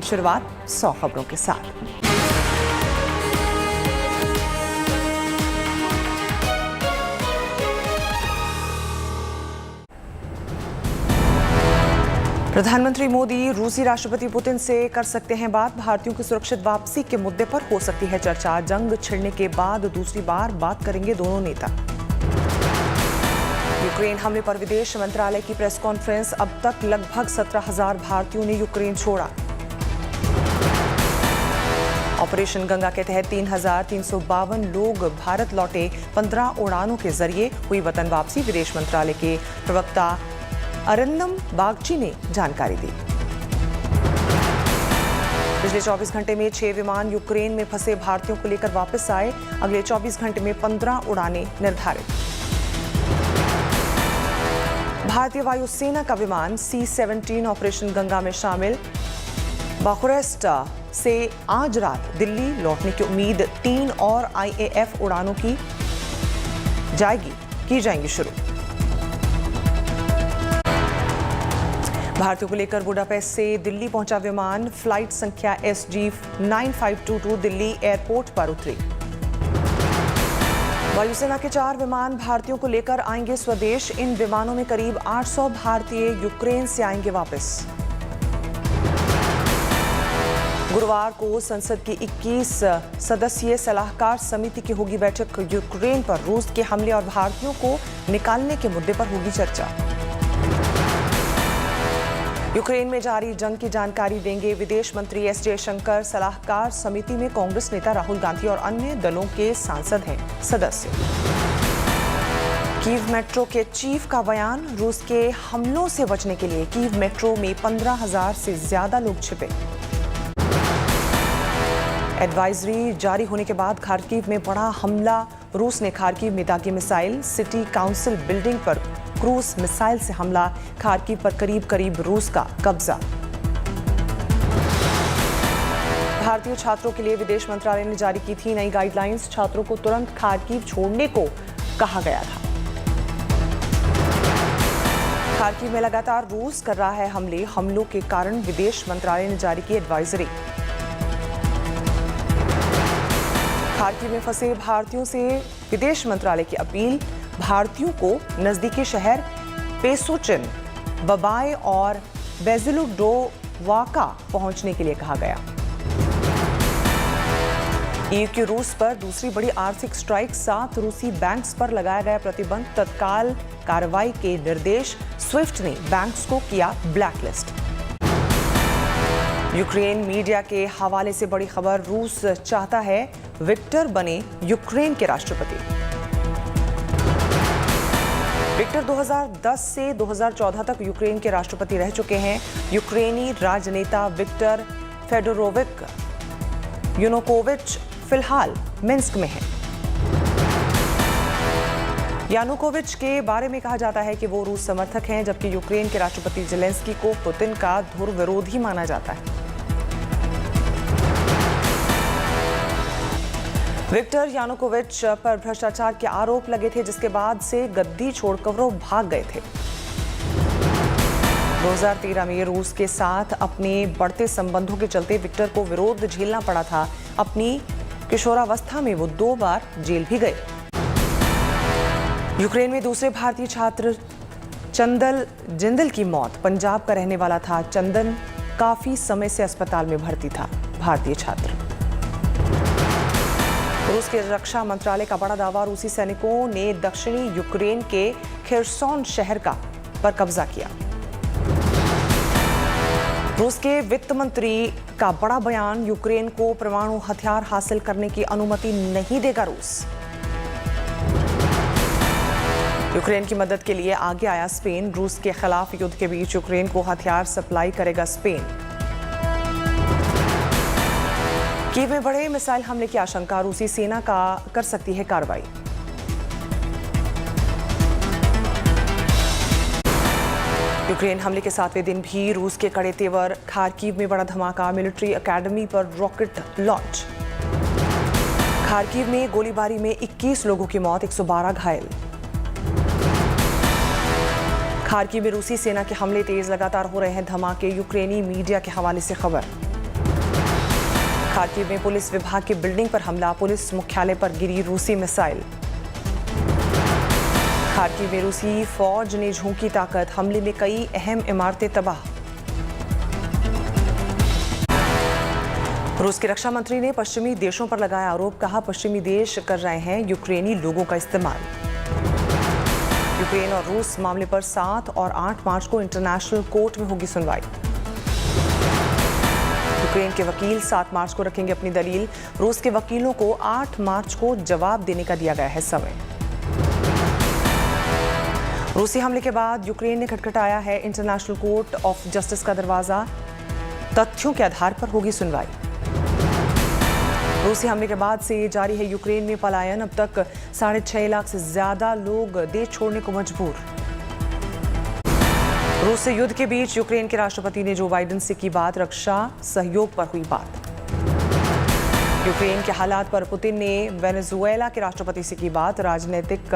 शुरुआत 100 खबरों के साथ। प्रधानमंत्री मोदी रूसी राष्ट्रपति पुतिन से कर सकते हैं बात। भारतीयों की सुरक्षित वापसी के मुद्दे पर हो सकती है चर्चा। जंग छिड़ने के बाद दूसरी बार बात करेंगे दोनों नेता। यूक्रेन हमले पर विदेश मंत्रालय की प्रेस कॉन्फ्रेंस। अब तक लगभग 17,000 भारतीयों ने यूक्रेन छोड़ा। ऑपरेशन गंगा के तहत 3,352 लोग भारत लौटे। 15 उड़ानों के जरिए हुई वतन वापसी। विदेश मंत्रालय के प्रवक्ता अरिंदम बागची ने जानकारी दी। पिछले 24 घंटे में 6 विमान यूक्रेन में फंसे भारतीयों को लेकर वापस आए। अगले 24 घंटे में 15 उड़ानें निर्धारित। भारतीय वायुसेना का विमान C-17 ऑपरेशन गंगा में शामिल। बुखारेस्ट से आज रात दिल्ली लौटने की उम्मीद। 3 और IAF उड़ानों की जाएंगी शुरू। भारतीयों को लेकर बुडापेस्ट से दिल्ली पहुंचा विमान। फ्लाइट संख्या SG-9522 दिल्ली एयरपोर्ट पर उतरी। वायुसेना के 4 विमान भारतीयों को लेकर आएंगे स्वदेश। इन विमानों में करीब 800 भारतीय यूक्रेन से आएंगे वापस। गुरुवार को संसद की 21 सदस्यीय सलाहकार समिति की होगी बैठक। यूक्रेन पर रूस के हमले और भारतीयों को निकालने के मुद्दे पर होगी चर्चा। यूक्रेन में जारी जंग की जानकारी देंगे विदेश मंत्री S जयशंकर। सलाहकार समिति में कांग्रेस नेता राहुल गांधी और अन्य दलों के सांसद हैं सदस्य। कीव मेट्रो के चीफ का बयान। रूस के हमलों से बचने के लिए कीव मेट्रो में 15,000 से ज्यादा लोग छिपे। एडवाइजरी जारी होने के बाद खार्किव में बड़ा हमला। रूस ने खार्किव में दागी मिसाइल। सिटी काउंसिल बिल्डिंग पर क्रूज मिसाइल से हमला। खार्किव पर करीब रूस का कब्जा। भारतीय छात्रों के लिए विदेश मंत्रालय ने जारी की थी नई गाइडलाइंस। छात्रों को तुरंत खार्किव छोड़ने को कहा गया था। खार्किव में लगातार रूस कर रहा है हमलों के कारण विदेश मंत्रालय ने जारी की एडवाइजरी। खार्किव में फंसे भारतीयों से विदेश मंत्रालय की अपील। भारतीयों को नजदीकी शहर पेसोचिन, बबाय और बेजिलुडोवाका पहुंचने के लिए कहा गया। EU की रूस पर दूसरी बड़ी आर्थिक स्ट्राइक। 7 रूसी बैंक्स पर लगाया गया प्रतिबंध। तत्काल कार्रवाई के निर्देश। स्विफ्ट ने बैंक्स को किया ब्लैकलिस्ट। यूक्रेन मीडिया के हवाले से बड़ी खबर। रूस चाहता है विक्टर बने यूक्रेन के राष्ट्रपति। विक्टर 2010 से 2014 तक यूक्रेन के राष्ट्रपति रह चुके हैं। यूक्रेनी राजनेता विक्टर फेडोरोविक यानुकोविच फिलहाल मिन्स्क में हैं। यानुकोविच के बारे में कहा जाता है कि वो रूस समर्थक हैं, जबकि यूक्रेन के राष्ट्रपति जेलेंस्की को पुतिन का धुर विरोधी माना जाता है। विक्टर यानुकोविच पर भ्रष्टाचार के आरोप लगे थे, जिसके बाद से गद्दी छोड़कर वो भाग गए थे। 2013 में रूस के साथ अपने बढ़ते संबंधों के चलते विक्टर को विरोध झेलना पड़ा था। अपनी किशोरावस्था में वो 2 बार जेल भी गए। यूक्रेन में दूसरे भारतीय छात्र चंदन जिंदल की मौत। पंजाब का रहने वाला था चंदन। काफी समय से अस्पताल में भर्ती था। भारतीय छात्र। रूस के रक्षा मंत्रालय का बड़ा दावा। रूसी सैनिकों ने दक्षिणी यूक्रेन के खेरसोन शहर पर कब्जा किया। रूस के वित्त मंत्री का बड़ा बयान। यूक्रेन को परमाणु हथियार हासिल करने की अनुमति नहीं देगा रूस। यूक्रेन की मदद के लिए आगे आया स्पेन। रूस के खिलाफ युद्ध के बीच यूक्रेन को हथियार सप्लाई करेगा स्पेन। कीव में बड़े मिसाइल हमले की आशंका। रूसी सेना का कर सकती है कार्रवाई। यूक्रेन हमले के 7वें दिन भी रूस के कड़े तेवर। खार्किव में बड़ा धमाका। मिलिट्री एकेडमी पर रॉकेट लॉन्च। खार्किव में गोलीबारी में 21 लोगों की मौत, 112 घायल। खार्किव में रूसी सेना के हमले तेज। लगातार हो रहे हैं धमाके। यूक्रेनी मीडिया के हवाले से खबर। खार्किव में पुलिस विभाग की बिल्डिंग पर हमला, पुलिस मुख्यालय पर गिरी रूसी मिसाइल। खार्किव में रूसी फौज ने झोंकी ताकत, हमले में कई अहम इमारतें तबाह। रूस के रक्षा मंत्री ने पश्चिमी देशों पर लगाया आरोप, कहा पश्चिमी देश कर रहे हैं यूक्रेनी लोगों का इस्तेमाल। यूक्रेन और रूस मामले पर 7 और 8 मार्च को इंटरनेशनल कोर्ट में होगी सुनवाई। यूक्रेन के वकील 7 मार्च को रखेंगे अपनी दलील, रूस के वकीलों को 8 मार्च को जवाब देने का दिया गया है समय। रूसी हमले के बाद यूक्रेन ने खटखटाया है इंटरनेशनल कोर्ट ऑफ जस्टिस का दरवाजा, तथ्यों के आधार पर होगी सुनवाई। रूसी हमले के बाद से जारी है यूक्रेन में पलायन, अब तक 6.5 लाख से ज्यादा लोग देश छोड़ने को मजबूर। रूस से युद्ध के बीच यूक्रेन के राष्ट्रपति ने जो बाइडेन से की बात, रक्षा सहयोग पर हुई बात। यूक्रेन के हालात पर पुतिन ने वेनेजुएला के राष्ट्रपति से की बात, राजनीतिक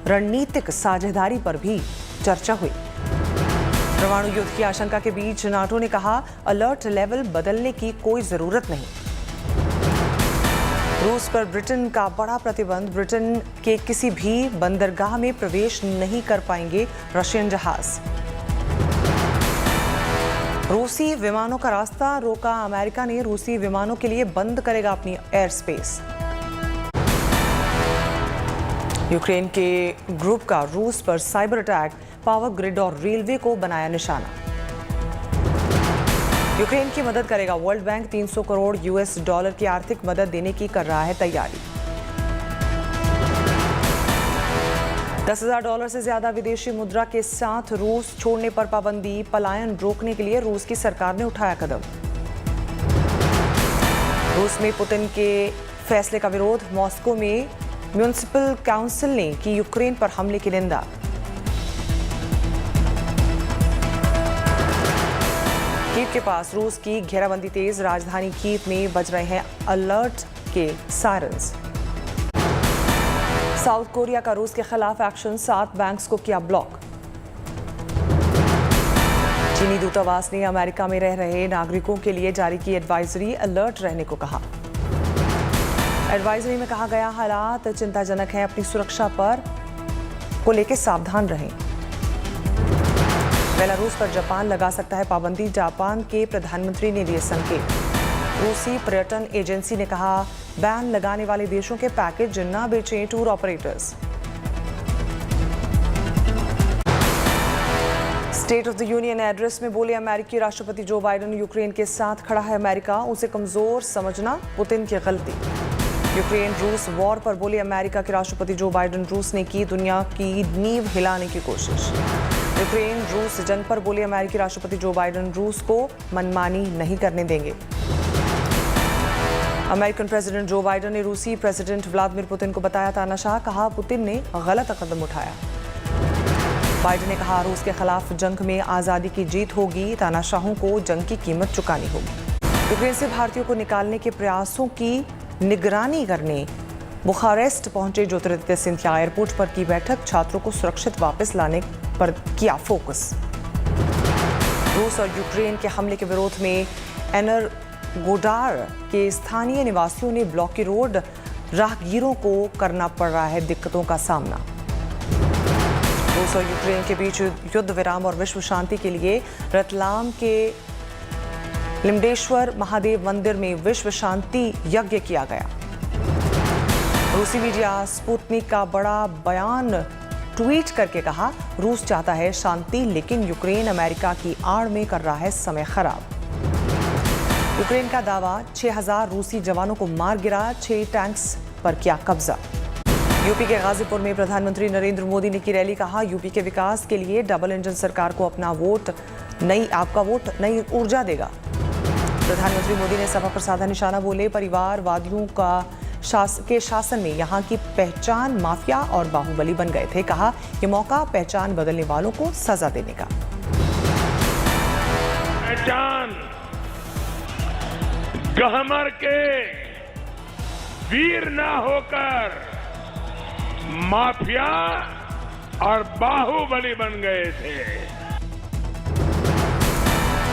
रणनीतिक साझेदारी पर भी चर्चा हुई। परमाणु युद्ध की आशंका के बीच नाटो ने कहा अलर्ट लेवल बदलने की कोई जरूरत नहीं। रूस पर ब्रिटेन का बड़ा प्रतिबंध, ब्रिटेन के किसी भी बंदरगाह में प्रवेश नहीं कर पाएंगे रशियन जहाज। रूसी विमानों का रास्ता रोका, अमेरिका ने रूसी विमानों के लिए बंद करेगा अपनी एयर स्पेस। यूक्रेन के ग्रुप का रूस पर साइबर अटैक, पावर ग्रिड और रेलवे को बनाया निशाना। यूक्रेन की मदद करेगा world bank, 300 crore US dollar की आर्थिक मदद देने की कर रहा है तैयारी। $10,000 से ज्यादा विदेशी मुद्रा के साथ रूस छोड़ने पर पाबंदी, पलायन रोकने के लिए रूस की सरकार ने उठाया कदम। रूस में पुतिन के फैसले का विरोध, मॉस्को में म्युनिसिपल काउंसिल ने की यूक्रेन पर हमले की निंदा। कीव के पास रूस की घेराबंदी तेज, राजधानी कीव में बज रहे हैं अलर्ट के सायरन्स। साउथ कोरिया का रूस के खिलाफ एक्शन, 7 बैंक्स को किया ब्लॉक। चीनी दूतावास ने अमेरिका में रह रहे नागरिकों के लिए जारी की एडवाइजरी, अलर्ट रहने को कहा। एडवाइजरी में कहा गया हालात चिंताजनक हैं, अपनी सुरक्षा पर को लेकर सावधान रहें। बेलारूस पर जापान लगा सकता है पाबंदी, जापान के प्रधानमंत्री ने दिए संकेत। रूसी पर्यटन एजेंसी ने कहा बैन लगाने वाले देशों के पैकेज न बेचें tour operators. State of the union address में बोले अमेरिकी राष्ट्रपति जो बाइडेन, यूक्रेन के साथ खड़ा है अमेरिका, उसे कमजोर समझना पुतिन की गलती। यूक्रेन रूस वॉर पर बोले अमेरिका के राष्ट्रपति जो बाइडेन, रूस ने की दुनिया की नींव हिलाने की कोशिश। यूक्रेन रूस जंग पर बोले अमेरिकी राष्ट्रपति जो बाइडेन, रूस को मनमानी नहीं करने देंगे। अमेरिकन प्रेसिडेंट जो बाइडेन ने रूसी प्रेसिडेंट व्लादिमीर पुतिन को बताया तानाशाह, कहा पुतिन ने गलत कदम उठाया। बाइडेन ने कहा रूस के खिलाफ जंग में आजादी की जीत होगी, तानाशाहों को जंग की कीमत चुकानी होगी। यूक्रेन से भारतीयों को निकालने के प्रयासों की निगरानी करने बुखारेस्ट पहुंचे ज्योतिरादित्य सिंधिया, एयरपोर्ट पर की बैठक, छात्रों को सुरक्षित वापस लाने पर किया फोकस। रूस और यूक्रेन के हमले के विरोध में एनरगोडार के स्थानीय निवासियों ने ब्लॉकी रोड, राहगीरों को करना पड़ रहा है दिक्कतों का सामना। रूस और यूक्रेन के बीच युद्ध विराम और विश्व शांति के लिए रतलाम के लिमडेश्वर महादेव मंदिर में विश्व शांति यज्ञ किया गया। रूसी मीडिया स्पुतनिक का बड़ा बयान ट्वीट करके कहा रूस चाहता है शांति, लेकिन यूक्रेन अमेरिका की आड़ में कर रहा है समय खराब। यूक्रेन का दावा 6000 रूसी जवानों को मार गिरा, 6 टैंक्स पर किया कब्जा। यूपी के गाजीपुर में प्रधानमंत्री नरेंद्र मोदी ने की रैली, कहा यूपी के विकास के लिए डबल इंजन सरकार को अपना वोट आपका वोट नई ऊर्जा देगा। प्रधानमंत्री मोदी ने सभा पर साधा निशाना, बोले परिवारवादियों के शासन में यहाँ की पहचान माफिया और बाहुबली बन गए थे। कहा ये मौका पहचान बदलने वालों को सजा देने का। पहचान गहमर के वीर ना होकर माफिया और बाहुबली बन गए थे।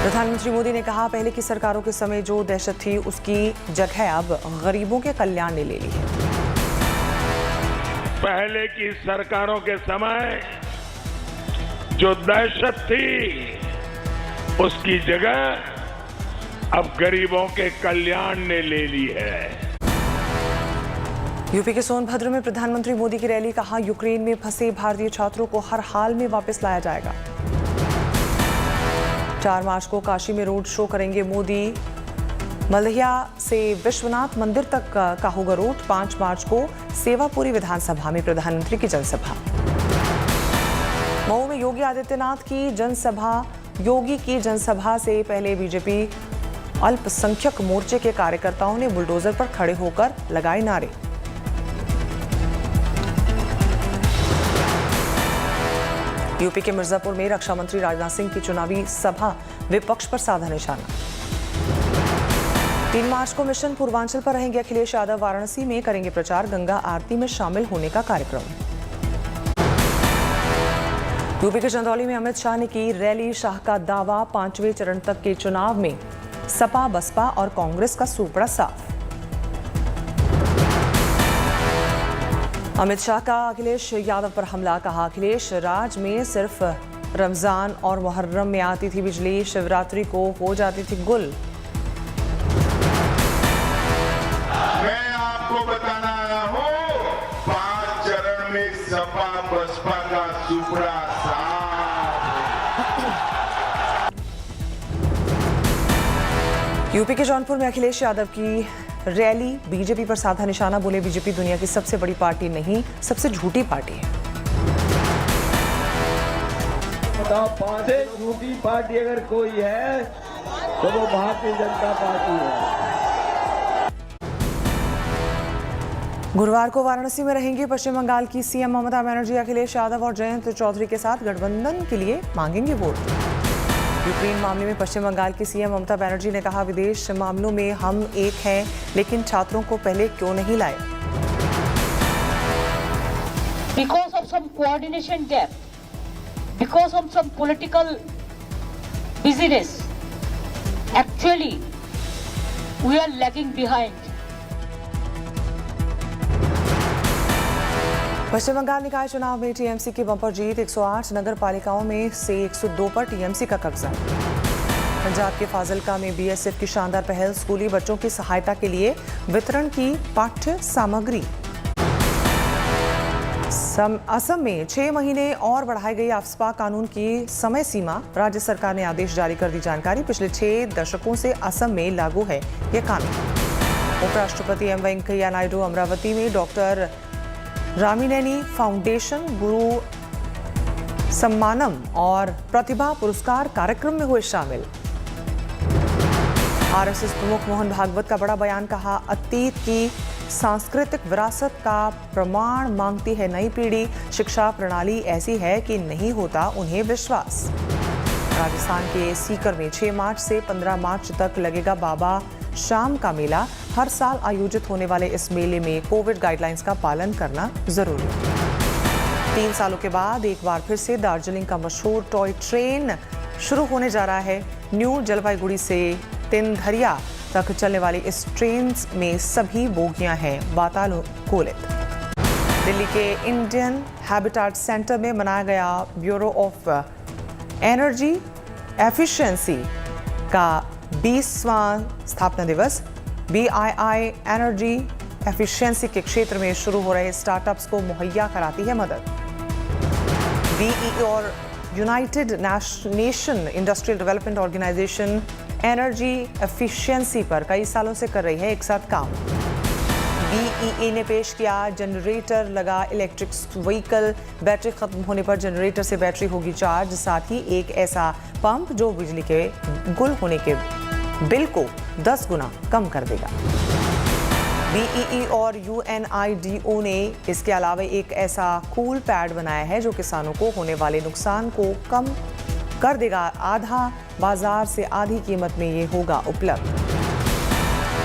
प्रधानमंत्री मोदी ने कहा, पहले की सरकारों के समय जो दहशत थी उसकी जगह अब गरीबों के कल्याण ने ले ली है। पहले की सरकारों के समय जो दहशत थी उसकी जगह अब गरीबों के कल्याण ने ले ली है। यूपी के सोनभद्र में प्रधानमंत्री मोदी की रैली, कहा यूक्रेन में फंसे भारतीय छात्रों को हर हाल में वापस लाया जाएगा। 4 मार्च को काशी में रोड शो करेंगे मोदी। मल्हिया से विश्वनाथ मंदिर तक का होगा रूट। 5 मार्च को सेवापुरी विधानसभा में प्रधानमंत्री की जनसभा। मऊ में योगी आदित्यनाथ की जनसभा। योगी की जनसभा से पहले बीजेपी अल्पसंख्यक मोर्चे के कार्यकर्ताओं ने बुलडोजर पर खड़े होकर लगाए नारे। यूपी के मिर्जापुर में रक्षा मंत्री राजनाथ सिंह की चुनावी सभा, विपक्ष पर साधा निशाना। 3 मार्च को मिशन पूर्वांचल पर रहेंगे अखिलेश यादव। वाराणसी में करेंगे प्रचार, गंगा आरती में शामिल होने का कार्यक्रम। यूपी के चंदौली में अमित शाह ने की रैली। शाह का दावा, 5वें चरण तक के चुनाव में सपा, बसपा और कांग्रेस का सूपड़ा साफ। अमित शाह का अखिलेश यादव पर हमला, कहा अखिलेश राज में सिर्फ रमजान और मुहर्रम में आती थी बिजली, शिवरात्रि को हो जाती थी गुल। मैं आपको बताना आया हूं, 5 चरण में सपा बसपा का सूपड़ा साफ। यूपी के जौनपुर में अखिलेश यादव की रैली, बीजेपी पर साधा निशाना, बोले बीजेपी दुनिया की सबसे बड़ी पार्टी नहीं, सबसे झूठी पार्टी है। सबसे झूठी पार्टी अगर कोई है तो वो भारतीय जनता पार्टी है। गुरुवार को वाराणसी में रहेंगे पश्चिम बंगाल की सीएम ममता बनर्जी। अखिलेश यादव और जयंत चौधरी के साथ गठबंधन के लिए मांगेंगे वोट। यूक्रेन मामले में पश्चिम बंगाल की सीएम ममता बनर्जी ने कहा, विदेश मामलों में हम एक हैं, लेकिन छात्रों को पहले क्यों नहीं लाए। Because of some coordination gap, because of some political busyness, actually we are lagging behind. पश्चिम बंगाल निकाय चुनाव में टीएमसी की बंपर जीत। 108 नगर पालिकाओं में से 102 पर टीएमसी का कब्जा। पंजाब के फाजिल्का में बीएसएफ की शानदार पहल, स्कूली बच्चों की सहायता के लिए वितरण की पाठ्य सामग्री। असम में 6 महीने और बढ़ाई गई आफ्स्पा कानून की समय सीमा। राज्य सरकार ने आदेश जारी कर दी जानकारी। पिछले 6 दशकों से असम में लागू है यह कानून। उपराष्ट्रपति एम वेंकैया नायडू अमरावती में डॉक्टर रामिनेनी फाउंडेशन गुरु सम्मानम और प्रतिभा पुरस्कार कार्यक्रम में हुए शामिल। आरएसएस प्रमुख मोहन भागवत का बड़ा बयान, कहा अतीत की सांस्कृतिक विरासत का प्रमाण मांगती है नई पीढ़ी। शिक्षा प्रणाली ऐसी है कि नहीं होता उन्हें विश्वास। राजस्थान के सीकर में 6 मार्च से 15 मार्च तक लगेगा बाबा शाम का मेला। हर साल आयोजित होने वाले इस मेले में कोविड गाइडलाइंस का पालन करना जरूरी। 3 सालों के बाद एक बार फिर से दार्जिलिंग का मशहूर टॉय ट्रेन शुरू होने जा रहा है। न्यू जलपाईगुड़ी से तिनधरिया तक चलने वाली इस ट्रेन में सभी बोगियां हैं वातानुकूलित। दिल्ली के इंडियन हैबिटेट सेंटर में मनाया गया ब्यूरो ऑफ एनर्जी एफिशिएंसी का 20वां स्थापना दिवस। BII एनर्जी एफिशिएंसी के क्षेत्र में शुरू हो रहे स्टार्टअप्स को मुहैया कराती है मदद। BEE और United Nation Industrial Development Organisation energy efficiency पर कई सालों से कर रही है एक साथ काम। BEE ने पेश किया जनरेटर लगा इलेक्ट्रिक व्हीकल। बैटरी खत्म होने पर जनरेटर से बैटरी होगी चार्ज। साथ ही एक ऐसा पंप जो बिजली के गुल होने के बिल को 10 गुना कम कर देगा। BEE और UNIDO ने इसके अलावा एक ऐसा कूल पैड बनाया है जो किसानों को होने वाले नुकसान को कम कर देगा। आधा बाजार से आधी कीमत में ये होगा उपलब्ध।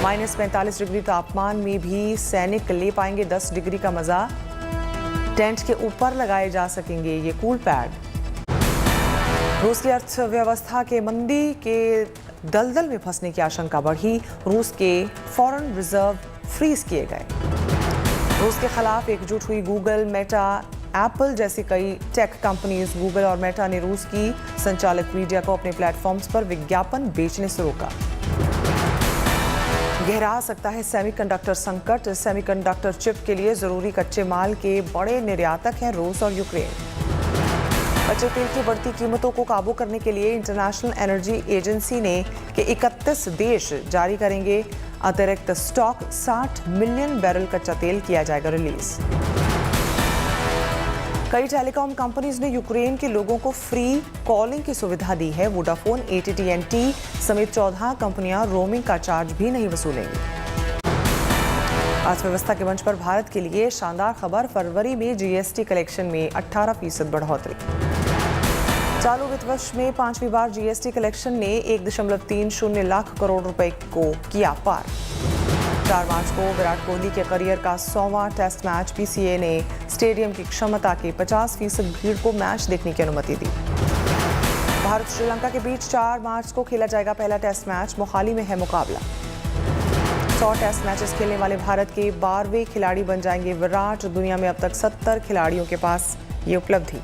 -45 डिग्री तापमान में भी सैनिक ले पाएंगे 10 डिग्री का मजा। टेंट के ऊपर लगाए जा सकेंगे ये कूल पैड। रूस की अर्थव्यवस्था के मंदी के दलदल में फंसने की आशंका बढ़ी। रूस के फॉरेन रिजर्व फ्रीज किए गए। रूस के खिलाफ एकजुट हुई गूगल, मेटा, एप्पल जैसी कई टेक कंपनीज। गूगल और मेटा ने रूस की संचालित मीडिया को अपने प्लेटफॉर्म्स पर विज्ञापन बेचने से रोका। गहरा सकता है सेमीकंडक्टर संकट। सेमीकंडक्टर चिप के लिए जरूरी कच्चे माल के बड़े निर्यातक हैं रूस और यूक्रेन। कच्चे तेल की बढ़ती कीमतों को काबू करने के लिए इंटरनेशनल एनर्जी एजेंसी ने कि 31 देश जारी करेंगे अतिरिक्त स्टॉक। 60 मिलियन बैरल कच्चा तेल किया जाएगा रिलीज। कई टेलीकॉम कंपनीज ने यूक्रेन के लोगों को फ्री कॉलिंग की सुविधा दी है। वोडाफोन, AT&T समेत 14 कंपनियां रोमिंग का चार्ज भी नहीं वसूलेंगी। अर्थव्यवस्था के मंच पर भारत के लिए शानदार खबर। फरवरी में GST कलेक्शन में 18% बढ़ोतरी। चालू वित्त वर्ष में 5वीं बार GST कलेक्शन ने 1.30 लाख करोड़ रुपए को किया पार। 4 मार्च को विराट कोहली के करियर का 100वां टेस्ट मैच। PCA ने स्टेडियम की क्षमता के 50% भीड़ को मैच देखने की अनुमति दी। भारत श्रीलंका के बीच 4 मार्च को खेला जाएगा पहला टेस्ट मैच। मोहाली में है मुकाबला। 100 टेस्ट मैचेस खेलने वाले भारत के 12वें खिलाड़ी बन जाएंगे विराट। दुनिया में अब तक 70 खिलाड़ियों के पास ये उपलब्धि।